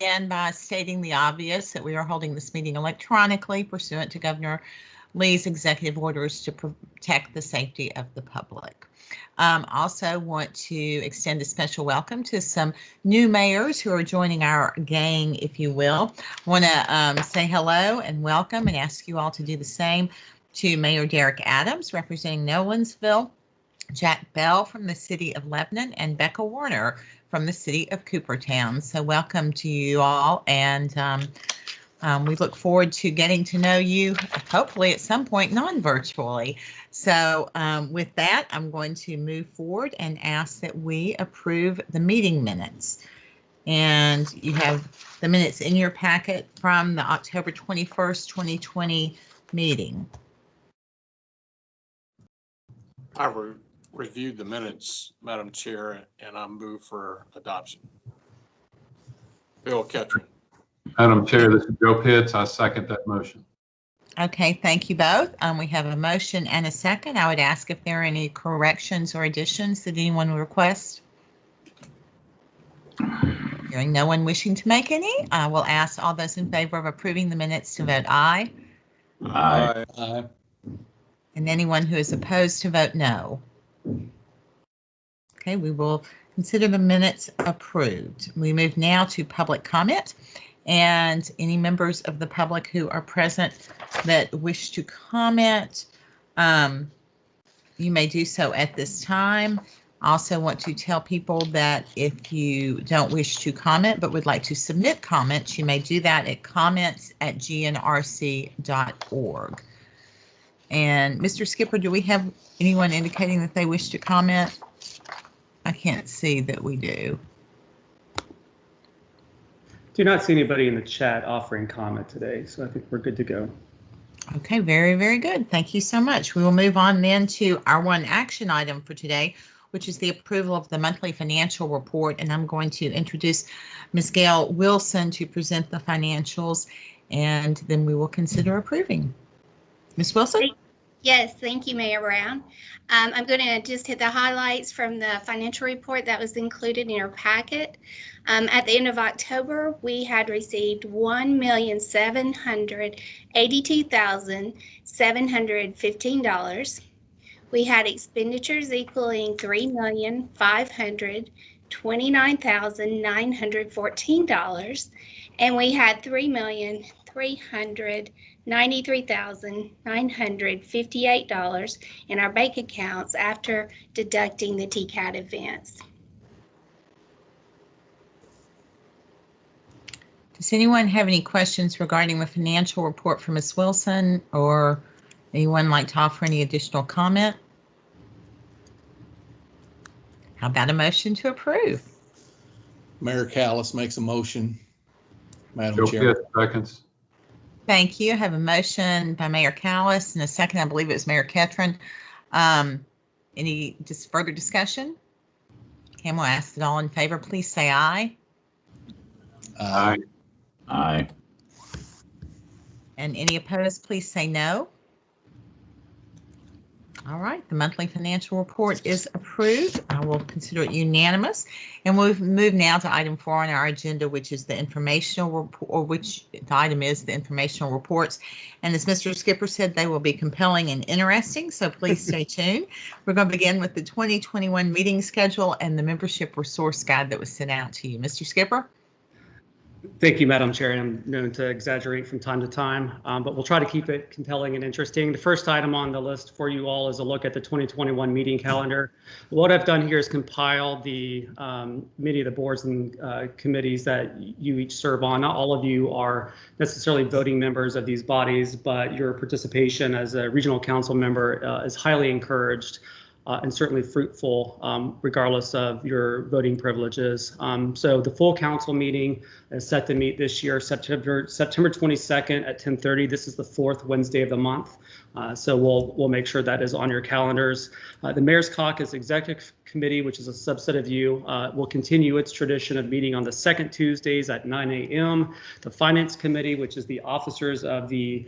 begin by stating the obvious that we are holding this meeting electronically pursuant to Governor Lee's executive orders to protect the safety of the public. Also want to extend a special welcome to some new mayors who are joining our gang, if you will. Want to say hello and welcome and ask you all to do the same to Mayor Derek Adams, representing Nolensville, Jack Bell from the city of Lebanon, and Becca Warner from the city of Coopertown. So welcome to you all, and we look forward to getting to know you, hopefully at some point non-virtually. So with that, I'm going to move forward and ask that we approve the meeting minutes. And you have the minutes in your packet from the October 21st, 2020 meeting. I reviewed the minutes, Madam Chair, and I move for adoption. Bill Ketron. Madam Chair, this is Joe Pitts. I second that motion. Okay, thank you both. We have a motion and a second. I would ask if there are any corrections or additions that anyone would request. Hearing no one wishing to make any, I will ask all those in favor of approving the minutes to vote aye. Aye. Aye. And anyone who is opposed to vote no. Okay, we will consider the minutes approved. We move now to public comment, and any members of the public who are present that wish to comment, you may do so at this time. I also want to tell people that if you don't wish to comment but would like to submit comments, you may do that at comments@gnrc.org. And Mr. Skipper, do we have anyone indicating that they wish to comment? I can't see that we do. Do not see anybody in the chat offering comment today, so I think we're good to go. Okay, very, very good. Thank you so much. We will move on then to our one action item for today, which is the approval of the monthly financial report. And I'm going to introduce Ms. Gail Wilson to present the financials, and then we will consider approving. Ms. Wilson? Yes, thank you, Mayor Brown. I'm going to just hit the highlights from the financial report that was included in your packet. At the end of October, we had received $1,782,715. We had expenditures equaling $3,529,914, and we had $3,393,958 in our bank accounts after deducting the TCAT advance. Does anyone have any questions regarding the financial report from Ms. Wilson, or anyone like to offer any additional comment? How about a motion to approve? Mayor Callis makes a motion. Madam Joe Chair. Pitts seconds. Thank you. I have a motion by Mayor Callis and a second, I believe it was Mayor Ketron. Any just further discussion? Okay, I'm going to ask that all in favor, please say aye. Aye. Aye. And any opposed, please say no. All right, the monthly financial report is approved. I will consider it unanimous. And we'll move now to item 4 on our agenda, which is the informational report, or which the item is the informational reports. And as Mr. Skipper said, they will be compelling and interesting, so please stay tuned. We're going to begin with the 2021 meeting schedule and the membership resource guide that was sent out to you. Mr. Skipper? Thank you, Madam Chair. I'm known to exaggerate from time to time, but we'll try to keep it compelling and interesting. The first item on the list for you all is a look at the 2021 meeting calendar. What I've done here is compile the many of the boards and committees that you each serve on. Not all of you are necessarily voting members of these bodies, but your participation as a regional council member is highly encouraged. And certainly fruitful, regardless of your voting privileges. So the full council meeting is set to meet this year, September 22nd at 10:30. This is the 4th Wednesday of the month. So we'll make sure that is on your calendars. The Mayor's Caucus Executive Committee, which is a subset of you, will continue its tradition of meeting on the second Tuesdays at 9 a.m. The Finance Committee, which is the officers of the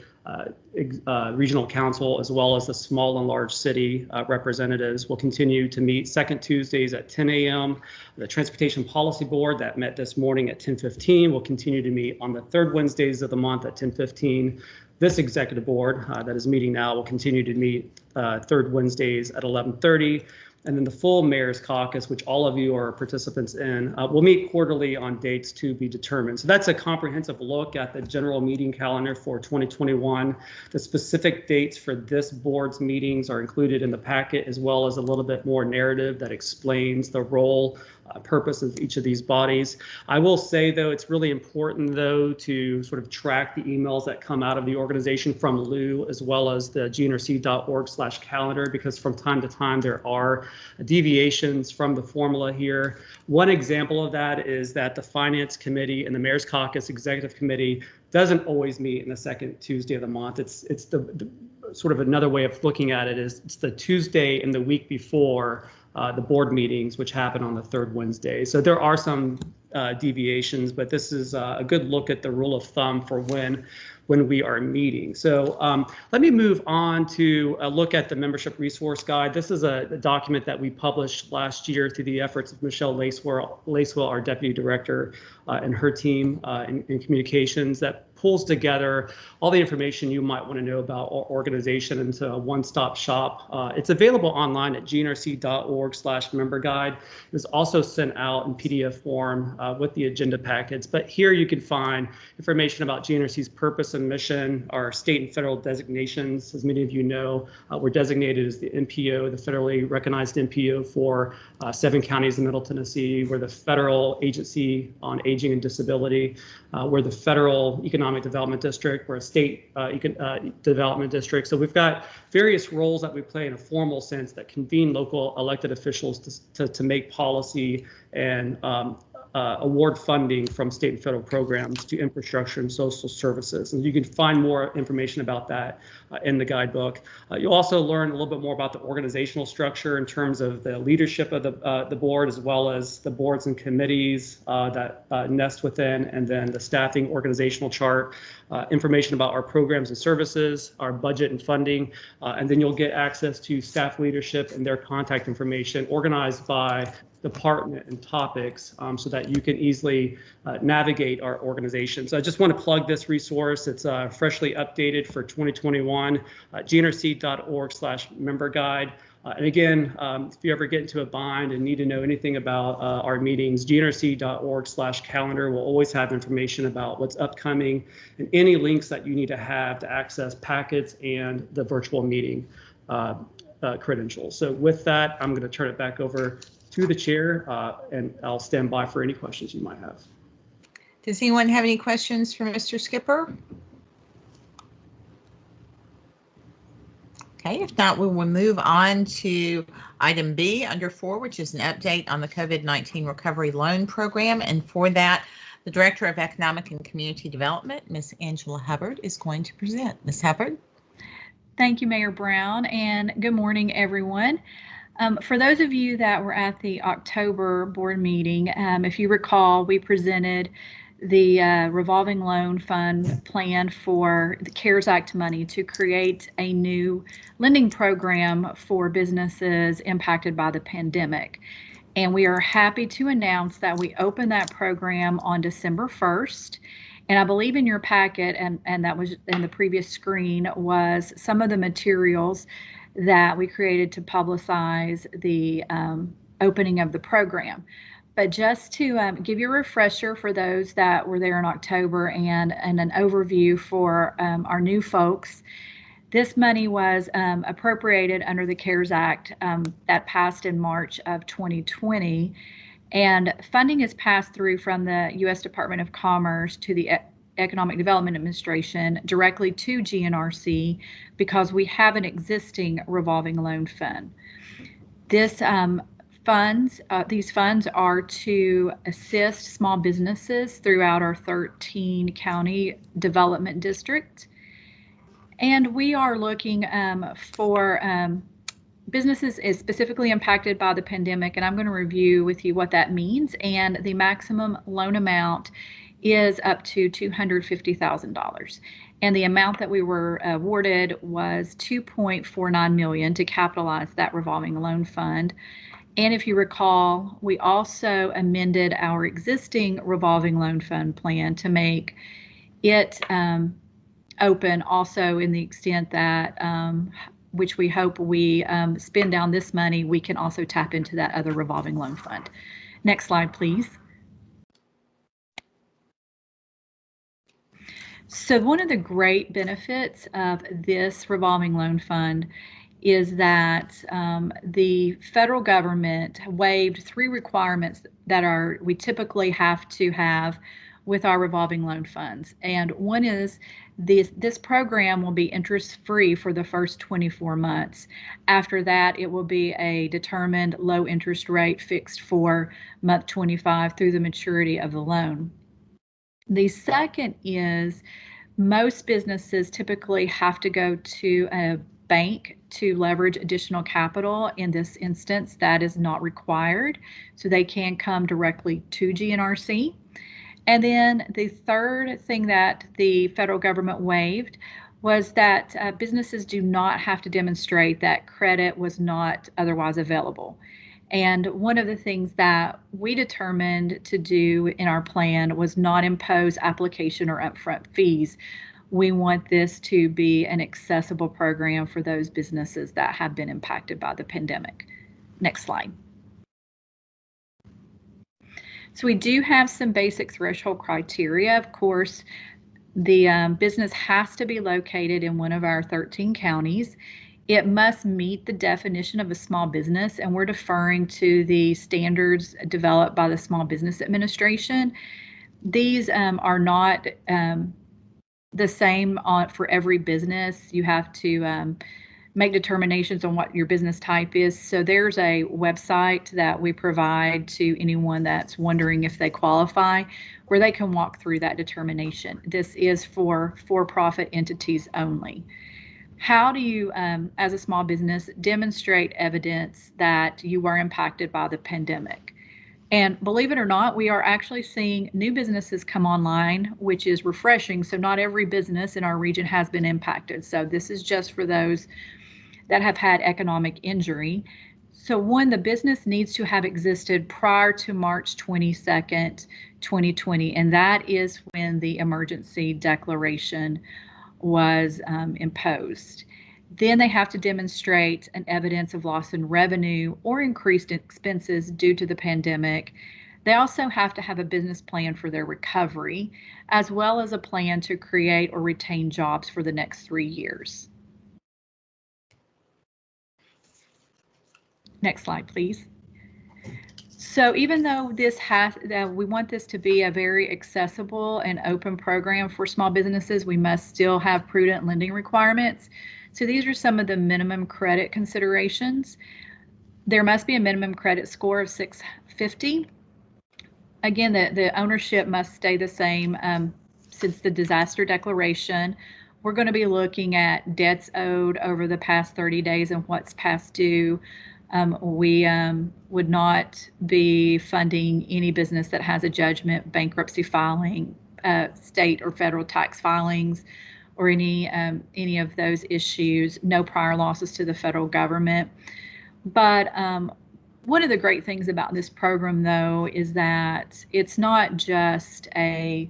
Regional Council, as well as the small and large city representatives, will continue to meet second Tuesdays at 10 a.m. The Transportation Policy Board that met this morning at 10:15 will continue to meet on the third Wednesdays of the month at 10:15. This executive board that is meeting now will continue to meet third Wednesdays at 11:30. And then the full Mayor's Caucus, which all of you are participants in, will meet quarterly on dates to be determined. So that's a comprehensive look at the general meeting calendar for 2021. The specific dates for this board's meetings are included in the packet, as well as a little bit more narrative that explains the role, purpose of each of these bodies. I will say, though, it's really important, though, to sort of track the emails that come out of the organization from Lou, as well as the gnrc.org/calendar, because from time to time there are deviations from the formula here. One example of that is that the Finance Committee and the Mayor's Caucus Executive Committee doesn't always meet in the second Tuesday of the month. It's the sort of another way of looking at it is it's the Tuesday in the week before the board meetings, which happen on the third Wednesday. So there are some deviations, but this is a good look at the rule of thumb for when we are meeting. So let me move on to a look at the membership resource guide. This is a document that we published last year through the efforts of Michelle Lacewell, our deputy director, and her team in communications, that pulls together all the information you might want to know about our organization into a one-stop shop. It's available online at gnrc.org/member guide. It was also sent out in PDF form with the agenda packets, but here you can find information about GNRC's purpose and mission, our state and federal designations. As many of you know, we're designated as the NPO, the federally recognized NPO for 7 counties in Middle Tennessee. We're the federal agency on aging and disability. We're the federal economic development district. We're a state development district. So we've got various roles that we play in a formal sense that convene local elected officials to make policy and award funding from state and federal programs to infrastructure and social services. And you can find more information about that in the guidebook. You'll also learn a little bit more about the organizational structure in terms of the leadership of the board, as well as the boards and committees that nest within, and then the staffing organizational chart, information about our programs and services, our budget and funding, and then you'll get access to staff leadership and their contact information organized by department and topics so that you can easily navigate our organization. So I just want to plug this resource. It's freshly updated for 2021, gnrc.org/member guide. And again, if you ever get into a bind and need to know anything about our meetings, gnrc.org/calendar will always have information about what's upcoming and any links that you need to have to access packets and the virtual meeting credentials. So with that, I'm going to turn it back over to the chair, and I'll stand by for any questions you might have. Does anyone have any questions for Mr. Skipper? Okay, if not, we will move on to item B under 4, which is an update on the COVID-19 Recovery Loan Program. And for that, the Director of Economic and Community Development, Ms. Angela Hubbard, is going to present. Ms. Hubbard. Thank you, Mayor Brown, and good morning, everyone. For those of you that were at the October board meeting, if you recall, we presented the revolving loan fund plan for the CARES Act money to create a new lending program for businesses impacted by the pandemic. And we are happy to announce that we opened that program on December 1st. And I believe in your packet, and that was in the previous screen, was some of the materials that we created to publicize the opening of the program. But just to give you a refresher for those that were there in October and an overview for our new folks, this money was appropriated under the CARES Act that passed in March of 2020. And funding is passed through from the U.S. Department of Commerce to the Economic Development Administration directly to GNRC because we have an existing revolving loan fund. These funds are to assist small businesses throughout our 13 county development district. And we are looking for businesses is specifically impacted by the pandemic, and I'm going to review with you what that means. And the maximum loan amount is up to $250,000. And the amount that we were awarded was $2.49 million to capitalize that revolving loan fund. And if you recall, we also amended our existing revolving loan fund plan to make it open also in the extent that which we hope we spend down this money, we can also tap into that other revolving loan fund. Next slide, please. So one of the great benefits of this revolving loan fund is that the federal government waived 3 requirements that we typically have to have with our revolving loan funds. And one is this program will be interest-free for the first 24 months. After that, it will be a determined low interest rate fixed for month 25 through the maturity of the loan. The second is most businesses typically have to go to a bank to leverage additional capital. In this instance, that is not required, so they can come directly to GNRC. And then the third thing that the federal government waived was that businesses do not have to demonstrate that credit was not otherwise available. And one of the things that we determined to do in our plan was not impose application or upfront fees. We want this to be an accessible program for those businesses that have been impacted by the pandemic. Next slide. So we do have some basic threshold criteria. Of course, the business has to be located in one of our 13 counties. It must meet the definition of a small business, and we're deferring to the standards developed by the Small Business Administration. These are not the same for every business. You have to make determinations on what your business type is. So there's a website that we provide to anyone that's wondering if they qualify, where they can walk through that determination. This is for for-profit entities only. How do you, as a small business, demonstrate evidence that you are impacted by the pandemic? And believe it or not, we are actually seeing new businesses come online, which is refreshing. So not every business in our region has been impacted. So this is just for those that have had economic injury. So one, the business needs to have existed prior to March 22nd, 2020, and that is when the emergency declaration was imposed. Then they have to demonstrate an evidence of loss in revenue or increased expenses due to the pandemic. They also have to have a business plan for their recovery, as well as a plan to create or retain jobs for the next 3 years. Next slide, please. So even though we want this to be a very accessible and open program for small businesses, we must still have prudent lending requirements. So these are some of the minimum credit considerations. There must be a minimum credit score of 650. Again, the ownership must stay the same since the disaster declaration. We're going to be looking at debts owed over the past 30 days and what's past due. We would not be funding any business that has a judgment, bankruptcy filing, state or federal tax filings, or any of those issues. No prior losses to the federal government. But one of the great things about this program, though, is that it's not just a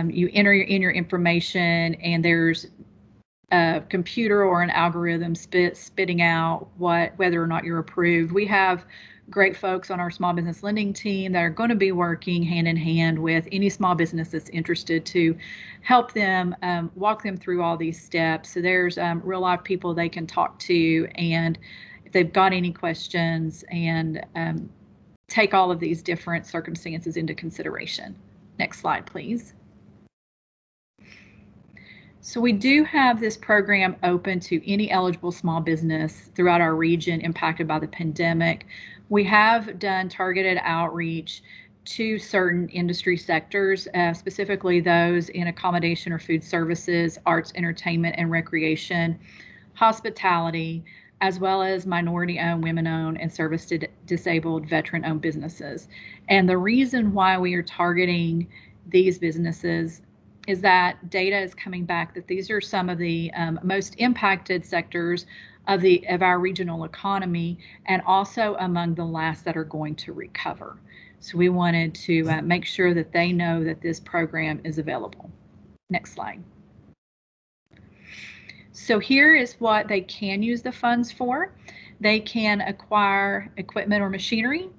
you enter in your information and there's a computer or an algorithm spitting out whether or not you're approved. We have great folks on our small business lending team that are going to be working hand in hand with any small business that's interested to help them walk them through all these steps. So there's real life people they can talk to, and if they've got any questions, and take all of these different circumstances into consideration. Next slide, please. So we do have this program open to any eligible small business throughout our region impacted by the pandemic. We have done targeted outreach to certain industry sectors, specifically those in accommodation or food services, arts, entertainment, and recreation, hospitality, as well as minority-owned, women-owned, and service-disabled, veteran-owned businesses. And the reason why we are targeting these businesses is that data is coming back that these are some of the most impacted sectors of our regional economy, and also among the last that are going to recover. So we wanted to make sure that they know that this program is available. Next slide. So here is what they can use the funds for. They can acquire equipment or machinery.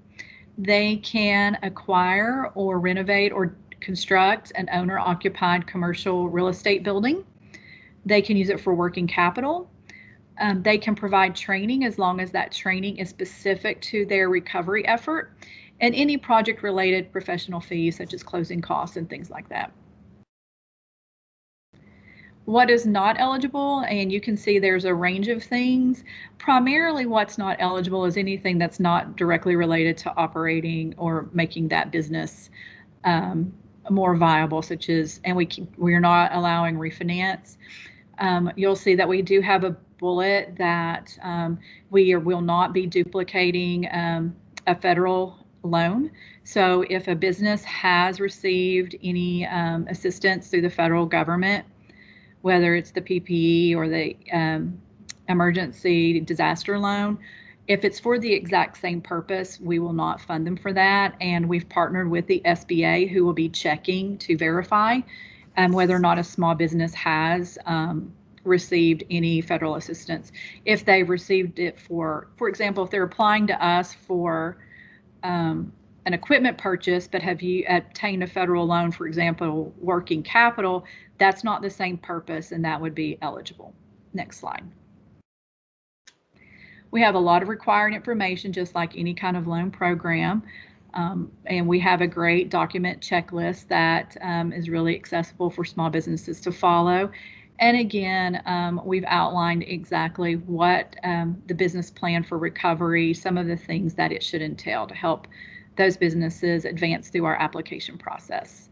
They can acquire or renovate or construct an owner-occupied commercial real estate building. They can use it for working capital. They can provide training as long as that training is specific to their recovery effort, and any project-related professional fees such as closing costs and things like that. What is not eligible, and you can see there's a range of things. Primarily what's not eligible is anything that's not directly related to operating or making that business more viable, such as, and we're not allowing refinance. You'll see that we do have a bullet that we will not be duplicating a federal loan. So if a business has received any assistance through the federal government, whether it's the PPE or the emergency disaster loan, if it's for the exact same purpose, we will not fund them for that. And we've partnered with the SBA, who will be checking to verify whether or not a small business has received any federal assistance. If they've received it for example, if they're applying to us for an equipment purchase, but have you obtained a federal loan, for example, working capital, that's not the same purpose, and that would be eligible. Next slide. We have a lot of required information, just like any kind of loan program. And we have a great document checklist that is really accessible for small businesses to follow. And again, we've outlined exactly what the business plan for recovery, some of the things that it should entail to help those businesses advance through our application process.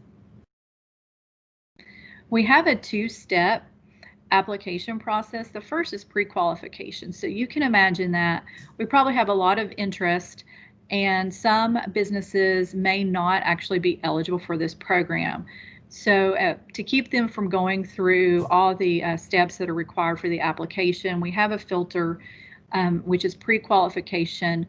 We have a two-step application process. The first is pre-qualification. So you can imagine that we probably have a lot of interest, and some businesses may not actually be eligible for this program. So to keep them from going through all the steps that are required for the application, we have a filter, which is pre-qualification.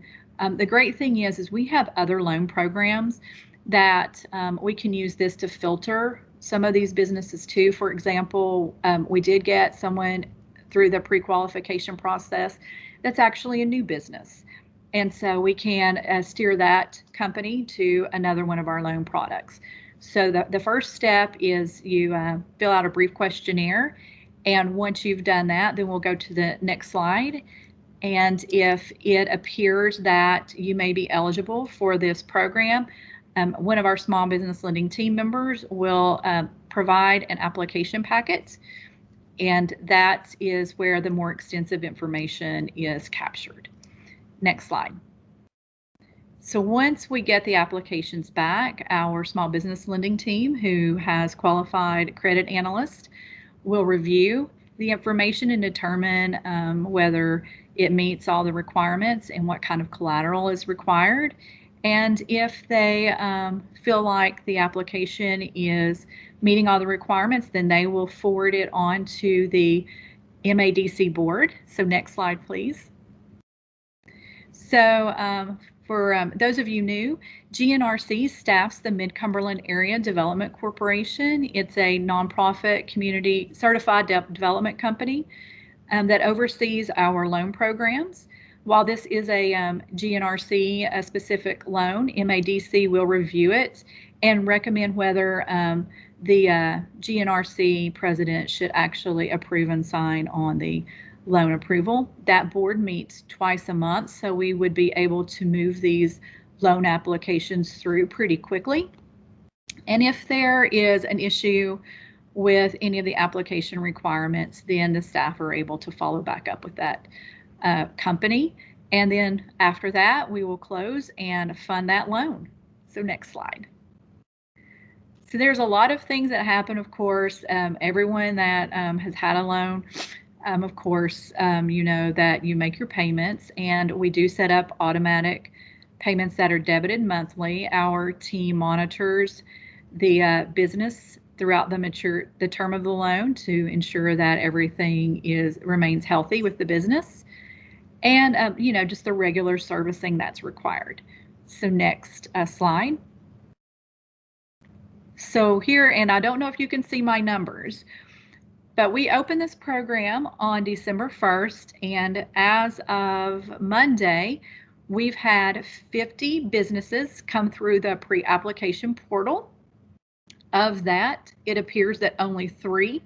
The great thing is we have other loan programs that we can use this to filter some of these businesses too. For example, we did get someone through the pre-qualification process that's actually a new business. And so we can steer that company to another one of our loan products. So the first step is you fill out a brief questionnaire. And once you've done that, then we'll go to the next slide. And if it appears that you may be eligible for this program, one of our small business lending team members will provide an application packet, and that is where the more extensive information is captured. Next slide. So once we get the applications back, our small business lending team, who has qualified credit analysts, will review the information and determine whether it meets all the requirements and what kind of collateral is required. And if they feel like the application is meeting all the requirements, then they will forward it on to the MADC board. So next slide, please. So for those of you new, GNRC staffs the Mid-Cumberland Area Development Corporation. It's a nonprofit community certified development company that oversees our loan programs. While this is a GNRC specific loan, MADC will review it and recommend whether the GNRC president should actually approve and sign on the loan approval. That board meets twice a month, so we would be able to move these loan applications through pretty quickly. And if there is an issue with any of the application requirements, then the staff are able to follow back up with that company. And then after that, we will close and fund that loan. So next slide. So there's a lot of things that happen, of course. Everyone that has had a loan, of course, you know that you make your payments, and we do set up automatic payments that are debited monthly. Our team monitors the business throughout the term of the loan to ensure that everything remains healthy with the business, and you know, just the regular servicing that's required. So next slide. So here, and I don't know if you can see my numbers, but we opened this program on December 1st, and as of Monday, we've had 50 businesses come through the pre-application portal. Of that, it appears that only 3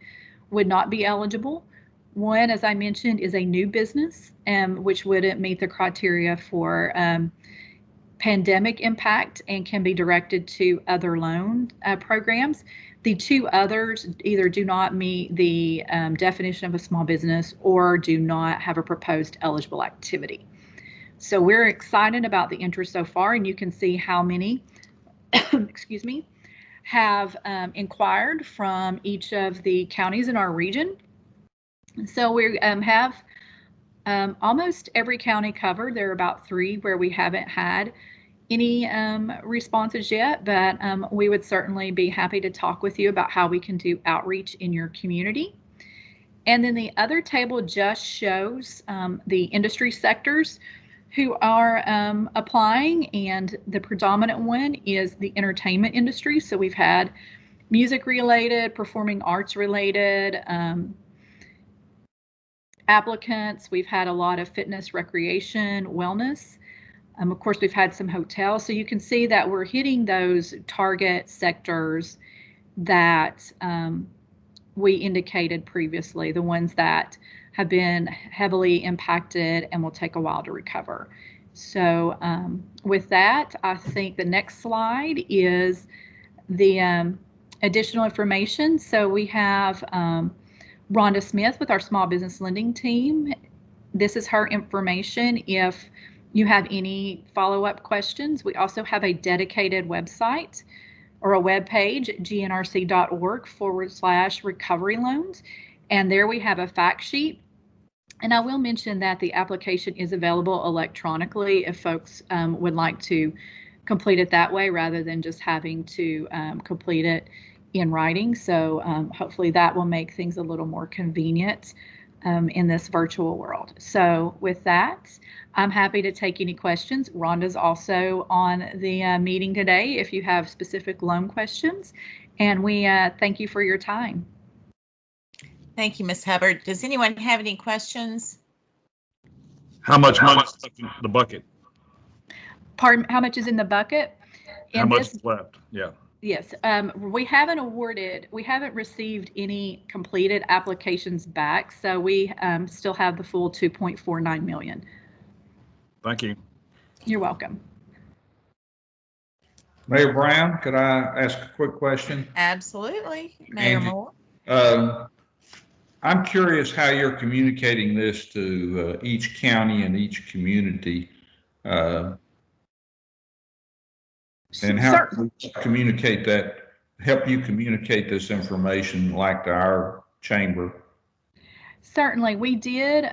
would not be eligible. One, as I mentioned, is a new business, which wouldn't meet the criteria for pandemic impact and can be directed to other loan programs. The 2 others either do not meet the definition of a small business or do not have a proposed eligible activity. So we're excited about the interest so far, and you can see how many, excuse me, have inquired from each of the counties in our region. So we have almost every county covered. There are about 3 where we haven't had any responses yet, but we would certainly be happy to talk with you about how we can do outreach in your community. And then the other table just shows the industry sectors who are applying, and the predominant one is the entertainment industry. So we've had music related, performing arts related applicants. We've had a lot of fitness, recreation, wellness. Of course, we've had some hotels. So you can see that we're hitting those target sectors that we indicated previously, the ones that have been heavily impacted and will take a while to recover. So with that, I think the next slide is the additional information. So we have Rhonda Smith with our small business lending team. This is her information if you have any follow-up questions. We also have a dedicated website or a web page, gnrc.org/recovery loans. And there we have a fact sheet. And I will mention that the application is available electronically if folks would like to complete it that way rather than just having to complete it in writing. So hopefully that will make things a little more convenient in this virtual world. So with that, I'm happy to take any questions. Rhonda's also on the meeting today if you have specific loan questions. And we thank you for your time. Thank you, Ms. Hubbard. Does anyone have any questions? How much money is left in the bucket? Pardon, how much is in the bucket? How much is left? Yeah. Yes, we haven't received any completed applications back, so we still have the full 2.49 million. Thank you. You're welcome. Mayor Brown, could I ask a quick question? Absolutely, Mayor Angie, Moore. I'm curious how you're communicating this to each county and each community. And how can we communicate that, help you communicate this information like to our chamber? Certainly, we did.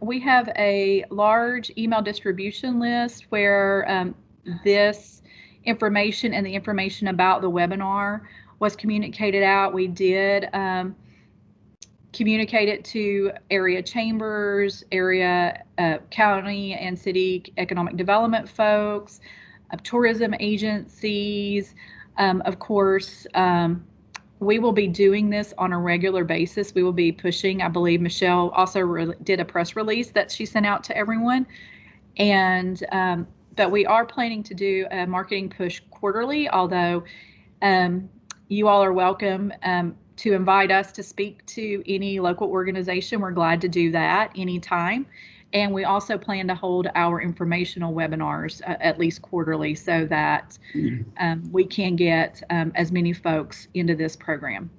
We have a large email distribution list where this information and the information about the webinar was communicated out. We did communicate it to area chambers, area county and city economic development folks, tourism agencies. Of course, we will be doing this on a regular basis. We will be pushing, I believe Michelle also did a press release that she sent out to everyone. And, but we are planning to do a marketing push quarterly, although you all are welcome to invite us to speak to any local organization. We're glad to do that anytime. And we also plan to hold our informational webinars at least quarterly so that we can get as many folks into this program.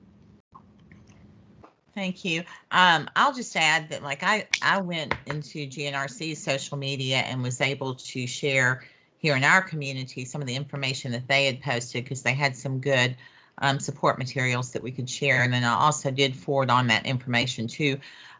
Thank you. I'll just add that, like, I went into GNRC's social media and was able to share here in our community, some of the information that they had posted, because they had some good support materials that we could share. And then I also did forward on that information to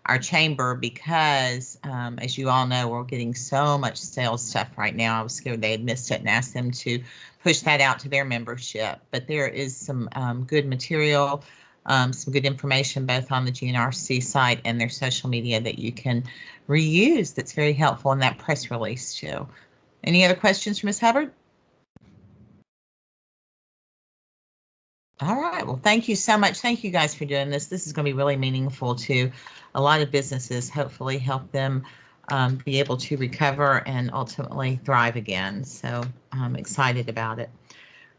our chamber because, as you all know, we're getting so much sales stuff right now. I was scared they had missed it and asked them to push that out to their membership. But there is some good material, some good information both on the GNRC site and their social media that you can reuse that's very helpful in that press release too. Any other questions for Ms. Hubbard? All right, well, thank you so much. Thank you guys for doing this. This is going to be really meaningful to a lot of businesses, hopefully help them be able to recover and ultimately thrive again. So I'm excited about it.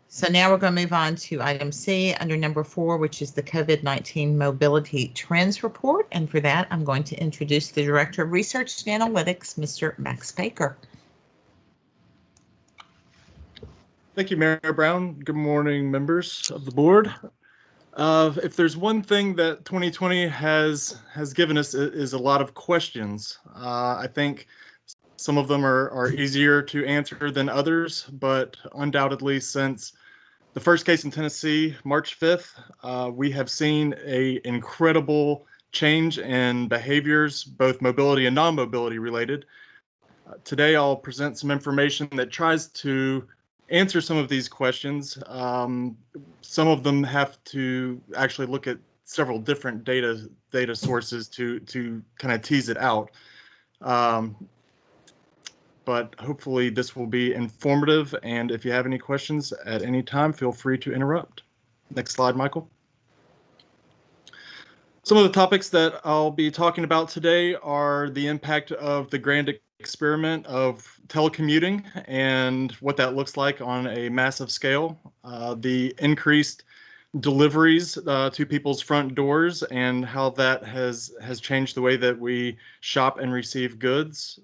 So now we're going to move on to item C under number 4, which is the COVID-19 Mobility Trends Report. And for that, I'm going to introduce the Director of Research and Analytics, Mr. Max Baker. Thank you, Mayor Brown. Good morning, members of the board. If there's one thing that 2020 has given us is a lot of questions. I think some of them are easier to answer than others, but undoubtedly since the first case in Tennessee, March 5th, we have seen an incredible change in behaviors, both mobility and non-mobility related. Today, I'll present some information that tries to answer some of these questions. Some of them have to actually look at several different data sources to kind of tease it out. But hopefully this will be informative, and if you have any questions at any time, feel free to interrupt. Next slide, Michael. Some of the topics that I'll be talking about today are the impact of the grand experiment of telecommuting and what that looks like on a massive scale, the increased deliveries to people's front doors and how that has changed the way that we shop and receive goods,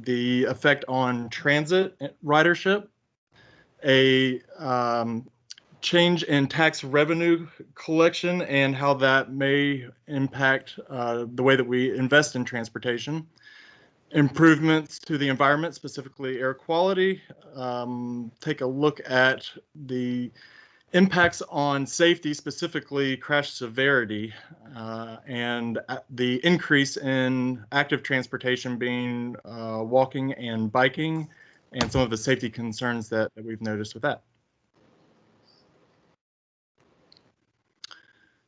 the effect on transit ridership, a change in tax revenue collection and how that may impact the way that we invest in transportation, improvements to the environment, specifically air quality, take a look at the impacts on safety, specifically crash severity, and the increase in active transportation being walking and biking, and some of the safety concerns that we've noticed with that.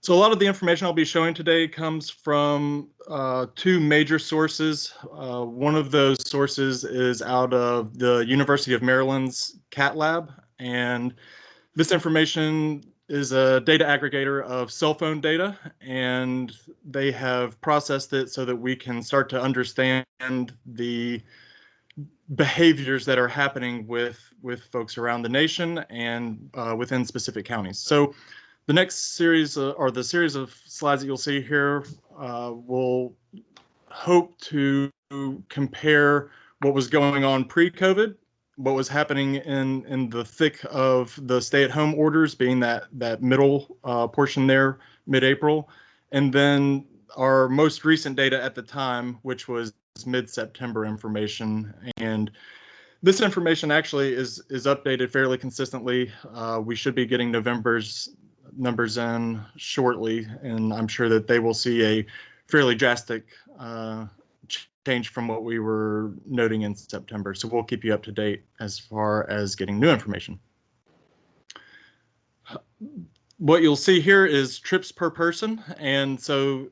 So a lot of the information I'll be showing today comes from 2 major sources. One of those sources is out of the University of Maryland's CAT Lab, and this information is a data aggregator of cell phone data, and they have processed it so that we can start to understand the behaviors that are happening with folks around the nation and within specific counties. So the next series, or the series of slides that you'll see here, will hope to compare what was going on pre-COVID, what was happening in the thick of the stay-at-home orders, being that middle portion there, mid-April, and then our most recent data at the time, which was mid-September information. And this information actually is updated fairly consistently. We should be getting November's numbers in shortly, and I'm sure that they will see a fairly drastic change from what we were noting in September. So we'll keep you up to date as far as getting new information. What you'll see here is trips per person. And so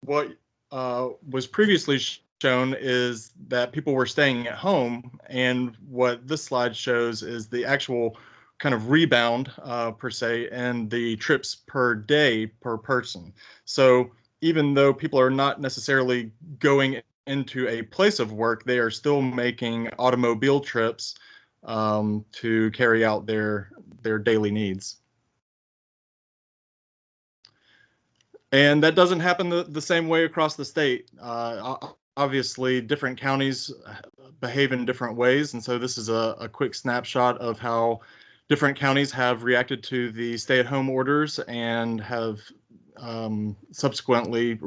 what was previously shown is that people were staying at home. And what this slide shows is the actual kind of rebound per se, and the trips per day per person. So even though people are not necessarily going into a place of work, they are still making automobile trips to carry out their daily needs. And that doesn't happen the same way across the state. Obviously, different counties behave in different ways, and so this is a quick snapshot of how different counties have reacted to the stay-at-home orders and have subsequently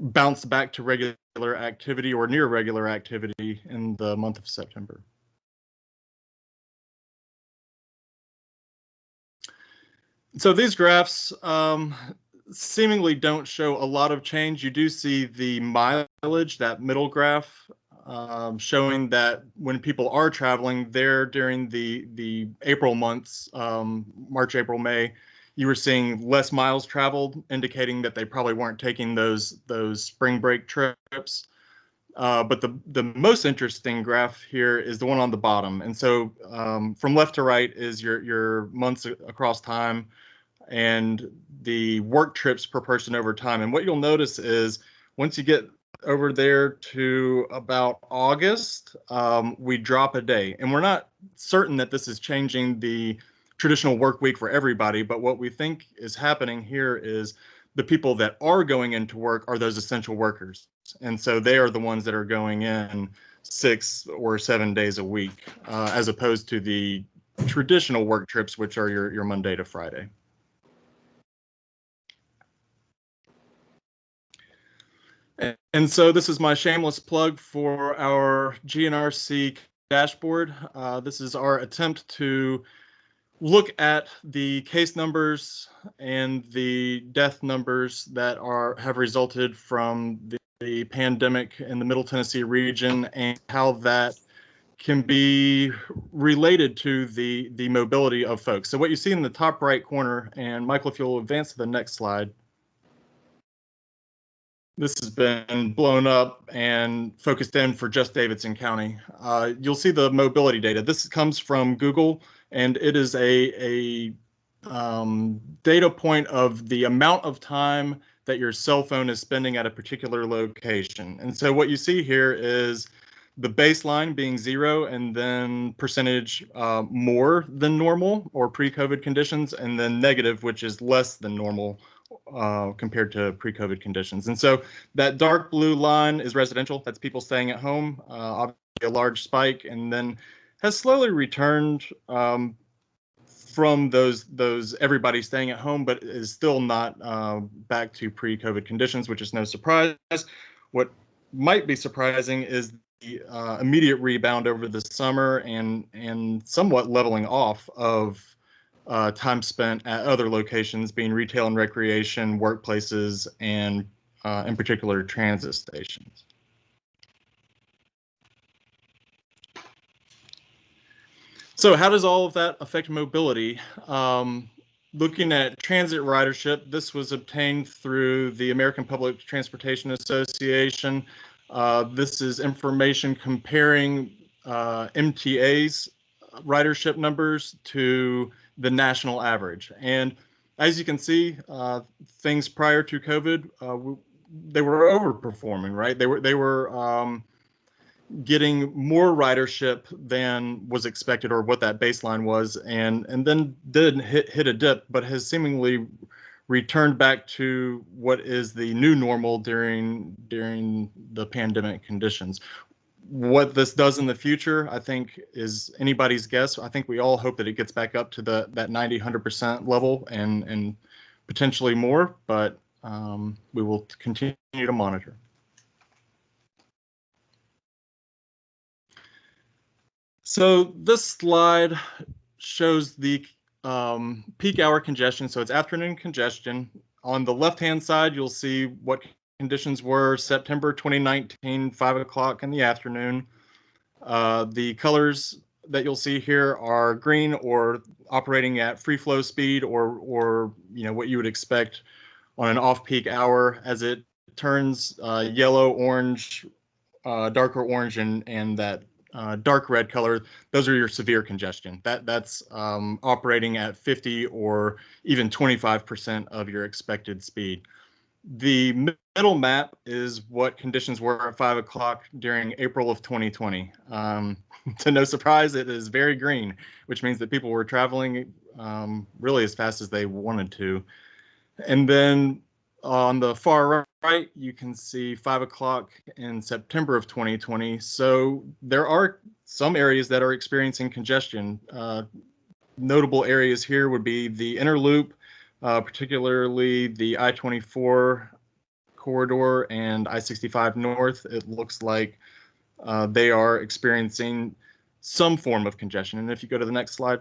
bounced back to regular activity or near regular activity in the month of September. So these graphs seemingly don't show a lot of change. You do see the mileage, that middle graph, showing that when people are traveling there during the April months, March, April, May, you were seeing less miles traveled, indicating that they probably weren't taking those spring break trips. But the most interesting graph here is the one on the bottom. And so from left to right is your months across time and the work trips per person over time. And what you'll notice is once you get over there to about August, we drop a day. And we're not certain that this is changing the traditional work week for everybody, but what we think is happening here is the people that are going into work are those essential workers. And so they are the ones that are going in 6 or 7 days a week, as opposed to the traditional work trips, which are your Monday to Friday. And so this is my shameless plug for our GNRC dashboard. This is our attempt to look at the case numbers and the death numbers that have resulted from the pandemic in the Middle Tennessee region and how that can be related to the mobility of folks. So what you see in the top right corner, and Michael, if you'll advance to the next slide. This has been blown up and focused in for just Davidson County. You'll see the mobility data. This comes from Google, and it is a data point of the amount of time that your cell phone is spending at a particular location. And so what you see here is the baseline being 0 and then percentage more than normal or pre-COVID conditions, and then negative, which is less than normal compared to pre-COVID conditions. And so that dark blue line is residential. That's people staying at home, obviously a large spike, and then has slowly returned from those everybody staying at home, but is still not back to pre-COVID conditions, which is no surprise. What might be surprising is the immediate rebound over the summer and somewhat leveling off of time spent at other locations, being retail and recreation, workplaces, and in particular transit stations. So how does all of that affect mobility? Looking at transit ridership, this was obtained through the American Public Transportation Association. This is information comparing MTA's ridership numbers to the national average. And as you can see, things prior to COVID, they were overperforming, right? They were getting more ridership than was expected or what that baseline was, and then did hit a dip, but has seemingly returned back to what is the new normal during the pandemic conditions. What this does in the future, I think, is anybody's guess. I think we all hope that it gets back up to that 90, 100% level and potentially more, but we will continue to monitor. So this slide shows the peak hour congestion. So it's afternoon congestion. On the left-hand side, you'll see what conditions were September 2019, 5 o'clock in the afternoon. The colors that you'll see here are green or operating at free flow speed or what you would expect on an off-peak hour. As it turns yellow, orange, darker orange, and that dark red color, those are your severe congestion. That's operating at 50 or even 25% of your expected speed. The middle map is what conditions were at 5 o'clock during April of 2020. To no surprise, it is very green, which means that people were traveling really as fast as they wanted to. And then on the far right, you can see 5 o'clock in September of 2020. So there are some areas that are experiencing congestion. Notable areas here would be the inner loop, particularly the I-24 corridor and I-65 north. It looks like they are experiencing some form of congestion. And if you go to the next slide.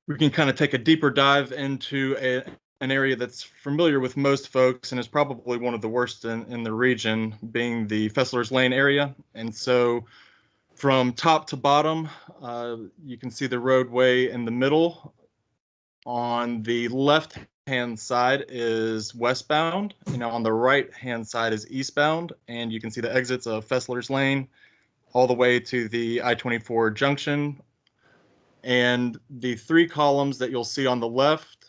we can kind of take a deeper dive into an area that's familiar with most folks and is probably one of the worst in the region, being the Fessler's Lane area. And so from top to bottom, you can see the roadway in the middle. On the left-hand side is westbound, on the right-hand side is eastbound, and you can see the exits of Fessler's Lane all the way to the I-24 junction. And the 3 columns that you'll see on the left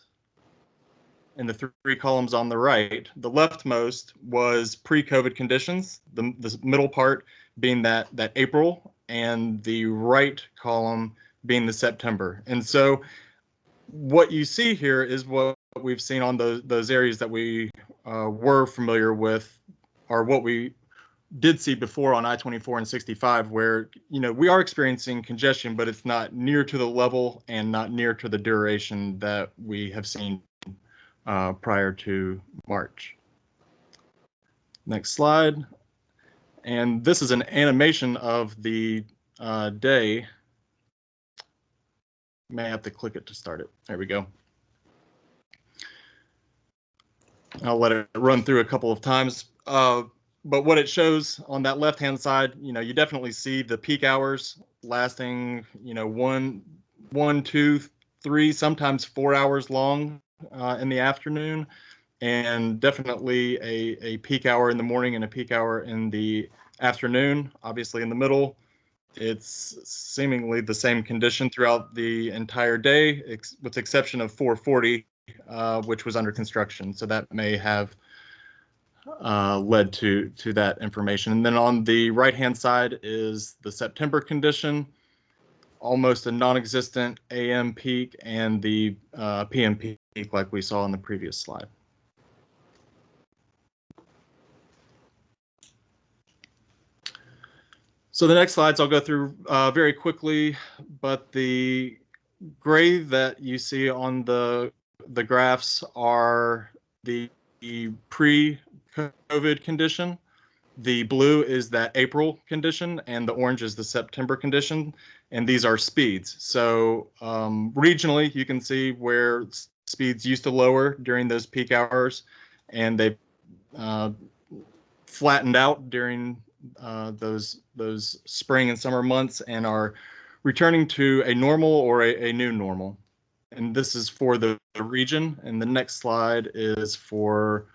and the 3 columns on the right, the leftmost was pre-COVID conditions, the middle part being that April, and the right column being the September. And so what you see here is what we've seen on those areas that we were familiar with, or what we did see before on I-24 and 65, where we are experiencing congestion, but it's not near to the level and not near to the duration that we have seen prior to March. Next slide. And this is an animation of the day. May have to click it to start it. There we go. I'll let it run through a couple of times. But what it shows on that left-hand side, you definitely see the peak hours lasting, 1, 2, 3, sometimes 4 hours long in the afternoon, and definitely a peak hour in the morning and a peak hour in the afternoon. Obviously, in the middle, it's seemingly the same condition throughout the entire day, with the exception of 440, which was under construction. So that may have led to that information. And then on the right-hand side is the September condition, almost a non-existent AM peak, and the PM peak like we saw on the previous slide. So the next slides I'll go through very quickly, but the gray that you see on the graphs are the pre-COVID condition. The blue is that April condition, and the orange is the September condition, and these are speeds. So regionally, you can see where speeds used to lower during those peak hours, and they flattened out during those spring and summer months and are returning to a normal or a new normal. And this is for the region. And the next slide is for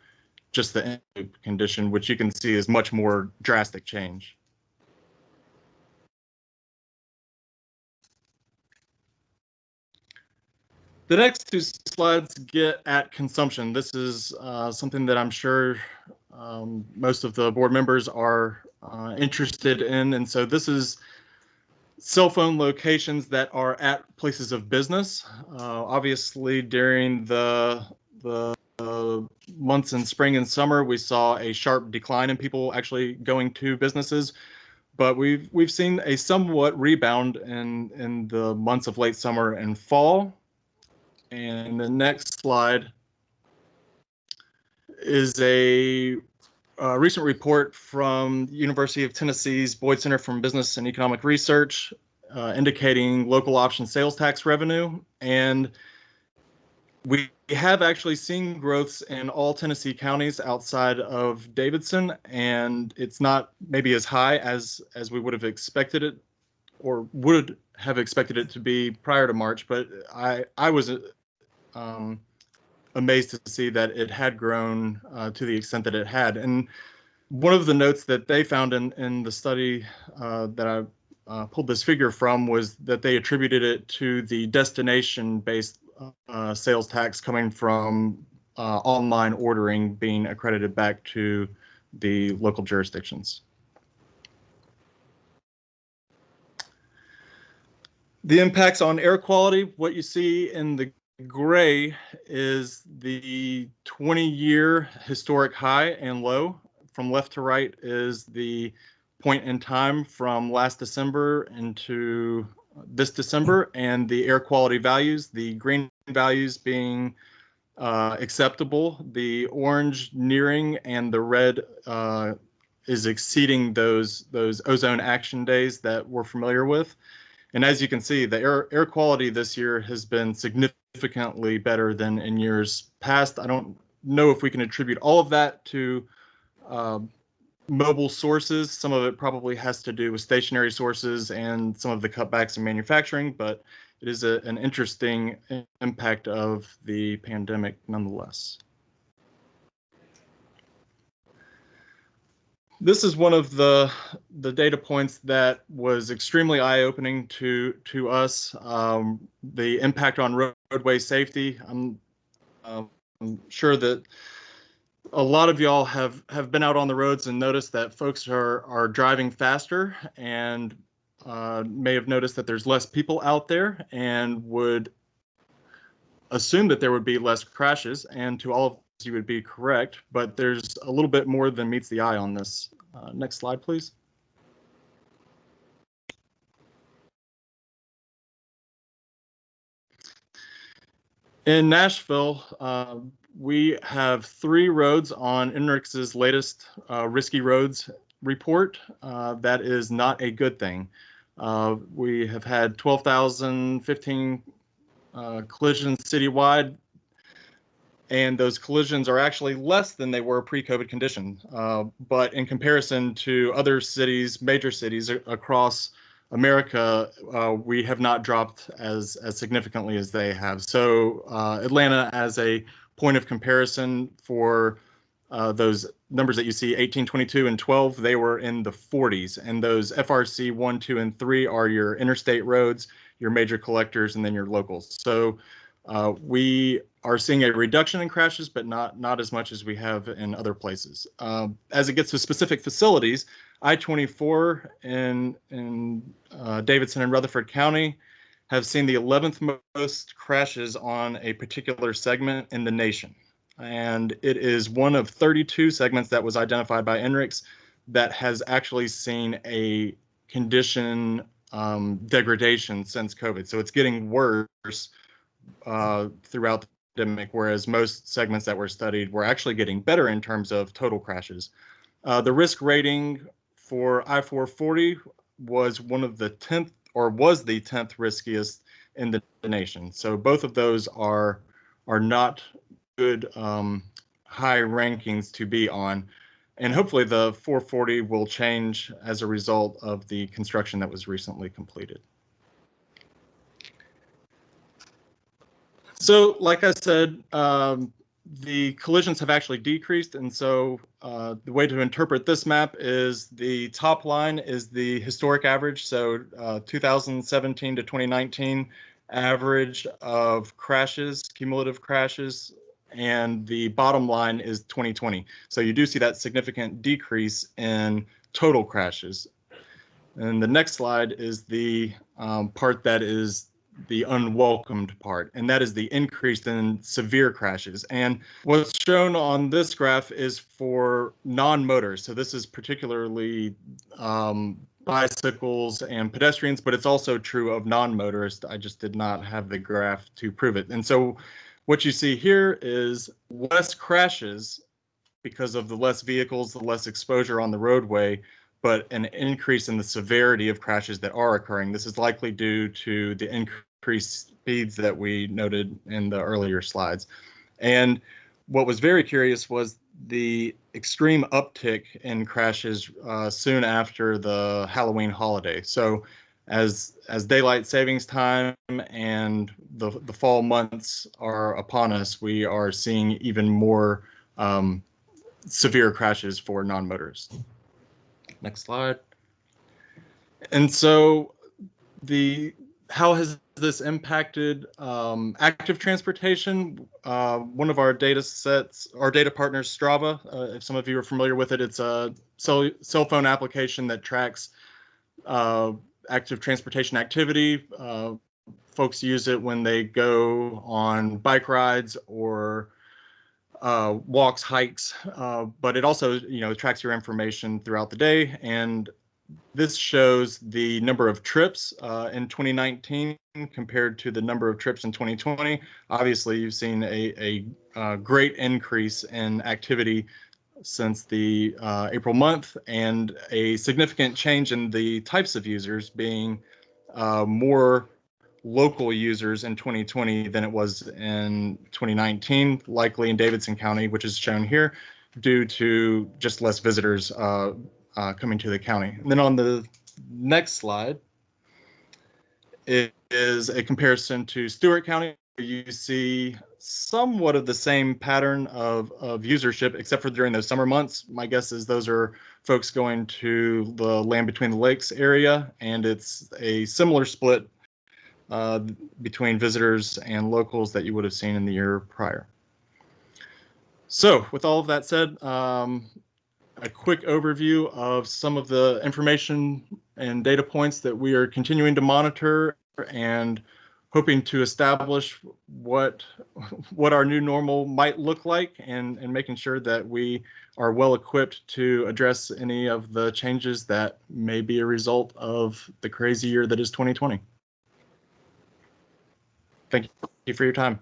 just the condition, which you can see is much more drastic change. The next 2 slides get at consumption. This is something that I'm sure most of the board members are interested in. And so this is cell phone locations that are at places of business. Obviously, during the months in spring and summer, we saw a sharp decline in people actually going to businesses. But we've seen a somewhat rebound in the months of late summer and fall. And the next slide is a recent report from University of Tennessee's Boyd Center for Business and Economic Research, indicating local option sales tax revenue. And we have actually seen growths in all Tennessee counties outside of Davidson, and it's not maybe as high as we would have expected it, or would have expected it to be prior to March. But I was amazed to see that it had grown to the extent that it had. And one of the notes that they found in the study that I pulled this figure from was that they attributed it to the destination-based sales tax coming from online ordering being accredited back to the local jurisdictions. The impacts on air quality, what you see in the gray is the 20-year historic high and low. From left to right is the point in time from last December into this December, and the air quality values, the green values being acceptable, the orange nearing, and the red is exceeding those ozone action days that we're familiar with. And as you can see, the air quality this year has been significantly better than in years past. I don't know if we can attribute all of that to mobile sources. Some of it probably has to do with stationary sources and some of the cutbacks in manufacturing, but it is an interesting impact of the pandemic nonetheless. This is one of the data points that was extremely eye-opening to us. The impact on roadway safety. I'm sure that a lot of y'all have been out on the roads and noticed that folks are driving faster, and may have noticed that there's less people out there and would assume that there would be less crashes. And to all of us, you would be correct, but there's a little bit more than meets the eye on this. Next slide, please. In Nashville, we have 3 roads on INRIX's latest risky roads report. That is not a good thing. We have had 12,015 collisions citywide, and those collisions are actually less than they were pre-COVID condition. But in comparison to other cities, major cities across America, we have not dropped as significantly as they have. So Atlanta, as a point of comparison for those numbers that you see, 18, 22, and 12, they were in the 40s. And those FRC 1, 2, and 3 are your interstate roads, your major collectors, and then your locals. So we are seeing a reduction in crashes, but not as much as we have in other places. As it gets to specific facilities, I-24 in Davidson and Rutherford County have seen the 11th most crashes on a particular segment in the nation. And it is one of 32 segments that was identified by INRIX that has actually seen a condition degradation since COVID. So it's getting worse throughout the pandemic, whereas most segments that were studied were actually getting better in terms of total crashes. The risk rating for I-440 was one of the 10th, or was the 10th riskiest in the nation. So both of those are not good high rankings to be on. And hopefully the 440 will change as a result of the construction that was recently completed. So, like I said, the collisions have actually decreased, and so the way to interpret this map is the top line is the historic average, so 2017 to 2019 average of crashes, cumulative crashes, and the bottom line is 2020. So you do see that significant decrease in total crashes. And the next slide is the part that is the unwelcomed part, and that is the increase in severe crashes. And what's shown on this graph is for non-motors. So this is particularly bicycles and pedestrians, but it's also true of non-motorists. I just did not have the graph to prove it. And so what you see here is less crashes because of the less vehicles, the less exposure on the roadway, but an increase in the severity of crashes that are occurring. This is likely due to the increased speeds that we noted in the earlier slides. And what was very curious was the extreme uptick in crashes soon after the Halloween holiday. So as daylight savings time and the fall months are upon us, we are seeing even more severe crashes for non-motorists. Next slide. And so how has this impacted active transportation? One of our data sets, our data partners, Strava, if some of you are familiar with it, it's a cell phone application that tracks active transportation activity. Folks use it when they go on bike rides or walks, hikes, but it also, tracks your information throughout the day. And this shows the number of trips in 2019 compared to the number of trips in 2020. Obviously, you've seen a great increase in activity since the April month, and a significant change in the types of users, being more local users in 2020 than it was in 2019, likely in Davidson County, which is shown here, due to just less visitors coming to the county. And then on the next slide is a comparison to Stewart County. You see somewhat of the same pattern of usership, except for during the summer months. My guess is those are folks going to the Land Between the Lakes area, and it's a similar split between visitors and locals that you would have seen in the year prior. So with all of that said, a quick overview of some of the information and data points that we are continuing to monitor and hoping to establish what our new normal might look like, and making sure that we are well equipped to address any of the changes that may be a result of the crazy year that is 2020. Thank you for your time.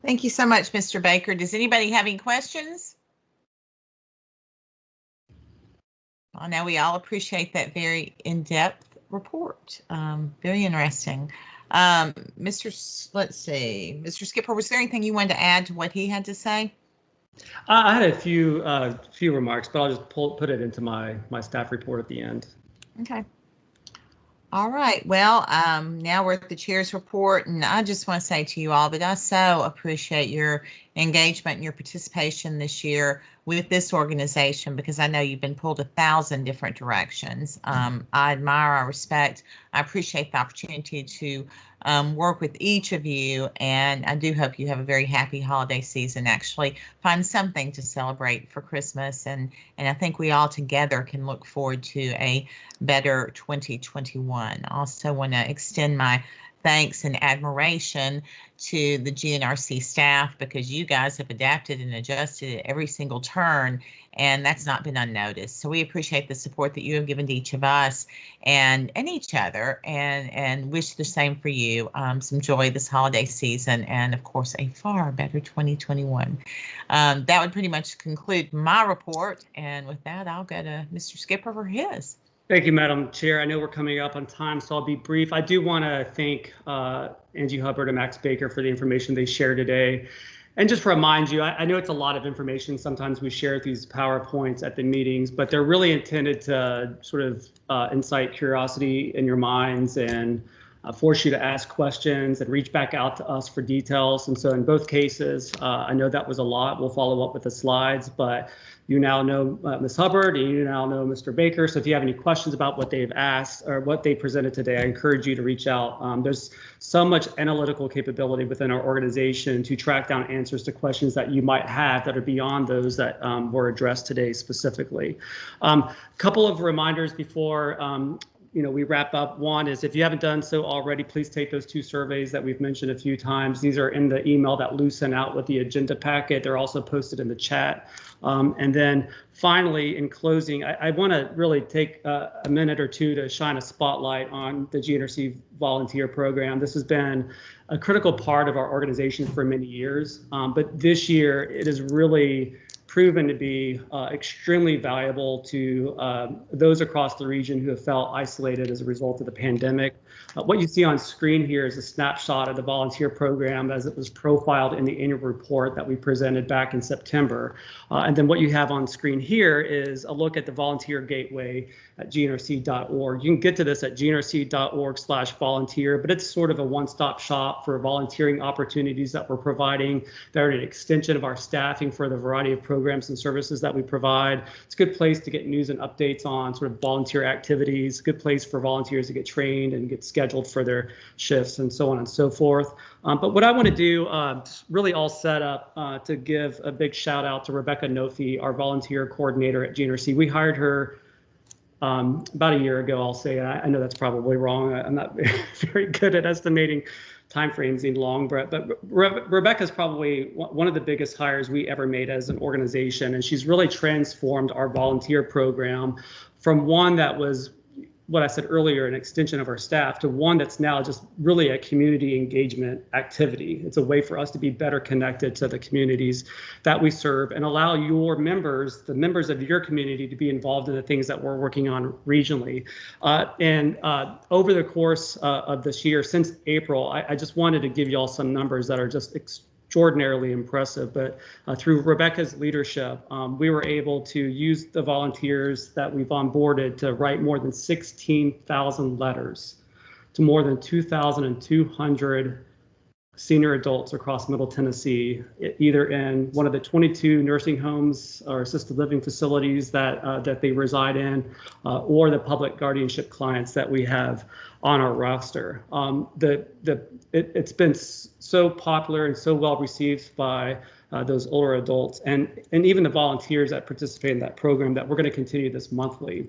Thank you so much, Mr. Baker. Does anybody have any questions? I know we all appreciate that very in-depth report. Very interesting. Let's see, Mr. Skipper, was there anything you wanted to add to what he had to say? I had a few remarks, but I'll just put it into my staff report at the end. Okay. All right. Well, now we're at the chair's report, and I just want to say to you all that I so appreciate your engagement and your participation this year with this organization, because I know you've been pulled 1,000 different directions. I admire, I respect, I appreciate the opportunity to work with each of you, and I do hope you have a very happy holiday season. Actually, find something to celebrate for Christmas, and I think we all together can look forward to a better 2021. I also want to extend my thanks and admiration to the GNRC staff, because you guys have adapted and adjusted at every single turn, and that's not been unnoticed. So we appreciate the support that you have given to each of us and each other, and wish the same for you. Some joy this holiday season, and of course a far better 2021. That would pretty much conclude my report, and with that I'll go to Mr. Skipper for his. Thank you, Madam Chair. I know we're coming up on time, so I'll be brief. I do want to thank Angie Hubbard and Max Baker for the information they shared today. And just to remind you, I know it's a lot of information. Sometimes we share these PowerPoints at the meetings, but they're really intended to sort of incite curiosity in your minds and force you to ask questions and reach back out to us for details. And so in both cases, I know that was a lot. We'll follow up with the slides, but you now know Ms. Hubbard, and you now know Mr. Baker. So if you have any questions about what they've asked or what they presented today, I encourage you to reach out. There's so much analytical capability within our organization to track down answers to questions that you might have that are beyond those that were addressed today specifically. Couple of reminders before we wrap up. One is, if you haven't done so already, please take those 2 surveys that we've mentioned a few times. These are in the email that Lou sent out with the agenda packet. They're also posted in the chat. And then finally, in closing, I want to really take a minute or two to shine a spotlight on the GNRC volunteer program. This has been a critical part of our organization for many years, but this year it has really proven to be extremely valuable to those across the region who have felt isolated as a result of the pandemic. What you see on screen here is a snapshot of the volunteer program as it was profiled in the annual report that we presented back in September. And then what you have on screen here is a look at the volunteer gateway at gnrc.org. You can get to this at gnrc.org/volunteer, but it's sort of a one-stop shop for volunteering opportunities that we're providing. They're an extension of our staffing for the variety of programs and services that we provide. It's a good place to get news and updates on sort of volunteer activities, a good place for volunteers to get trained and get scheduled for their shifts and so on and so forth. But what I want to do, really all set up to give a big shout out to Rebecca Nofi, our volunteer coordinator at GNRC. We hired her about a year ago, I'll say. I know that's probably wrong. I'm not very good at estimating timeframes in long, but Rebecca's probably one of the biggest hires we ever made as an organization, and she's really transformed our volunteer program from one that was what I said earlier, an extension of our staff, to one that's now just really a community engagement activity. It's a way for us to be better connected to the communities that we serve and allow your members, the members of your community, to be involved in the things that we're working on regionally. Over the course of this year, since April, I just wanted to give you all some numbers that are just extraordinarily impressive, but through Rebecca's leadership, we were able to use the volunteers that we've onboarded to write more than 16,000 letters to more than 2,200 senior adults across Middle Tennessee, either in one of the 22 nursing homes or assisted living facilities that they reside in, or the public guardianship clients that we have on our roster. It's been so popular and so well received by those older adults and even the volunteers that participate in that program that we're going to continue this monthly.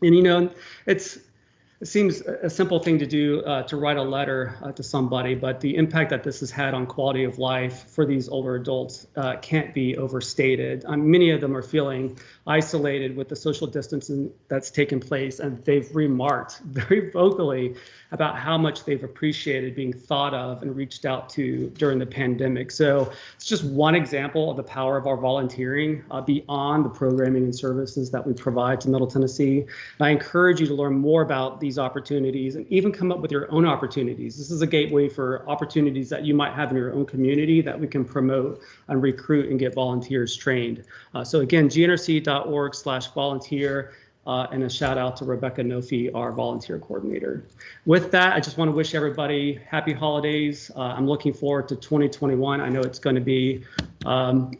And it seems a simple thing to do, to write a letter to somebody, but the impact that this has had on quality of life for these older adults can't be overstated. Many of them are feeling isolated with the social distancing that's taken place, and they've remarked very vocally about how much they've appreciated being thought of and reached out to during the pandemic. So it's just one example of the power of our volunteering beyond the programming and services that we provide to Middle Tennessee. And I encourage you to learn more about these opportunities and even come up with your own opportunities. This is a gateway for opportunities that you might have in your own community that we can promote and recruit and get volunteers trained. So again, gnrc.org/volunteer. And a shout out to Rebecca Nofi, our volunteer coordinator. With that, I just want to wish everybody happy holidays. I'm looking forward to 2021. I know it's going to be, a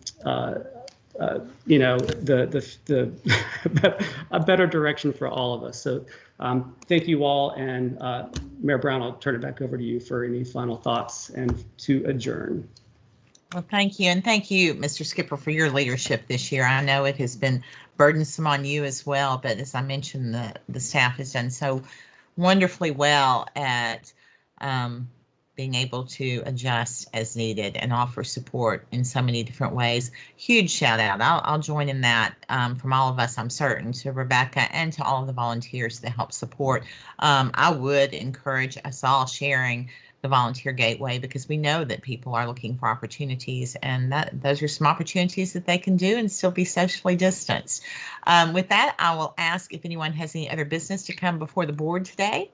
better direction for all of us. So thank you all. And Mayor Brown, I'll turn it back over to you for any final thoughts and to adjourn. Well, thank you. And thank you, Mr. Skipper, for your leadership this year. I know it has been burdensome on you as well, but as I mentioned, the staff has done so wonderfully well at being able to adjust as needed and offer support in so many different ways. Huge shout out. I'll join in that from all of us, I'm certain, to Rebecca and to all of the volunteers that help support. I would encourage us all sharing the Volunteer Gateway, because we know that people are looking for opportunities, and those are some opportunities that they can do and still be socially distanced. With that, I will ask if anyone has any other business to come before the board today.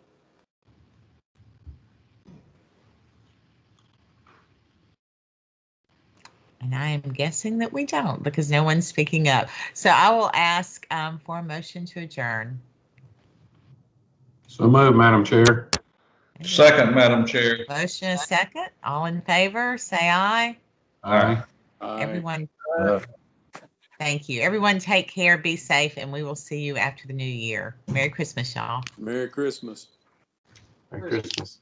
And I am guessing that we don't, because no one's speaking up. So I will ask for a motion to adjourn. So moved, Madam Chair. Second, Madam Chair. Motion a second. All in favor, say aye. Aye. Everyone, thank you. Everyone take care, be safe, and we will see you after the new year. Merry Christmas, y'all. Merry Christmas. Merry Christmas.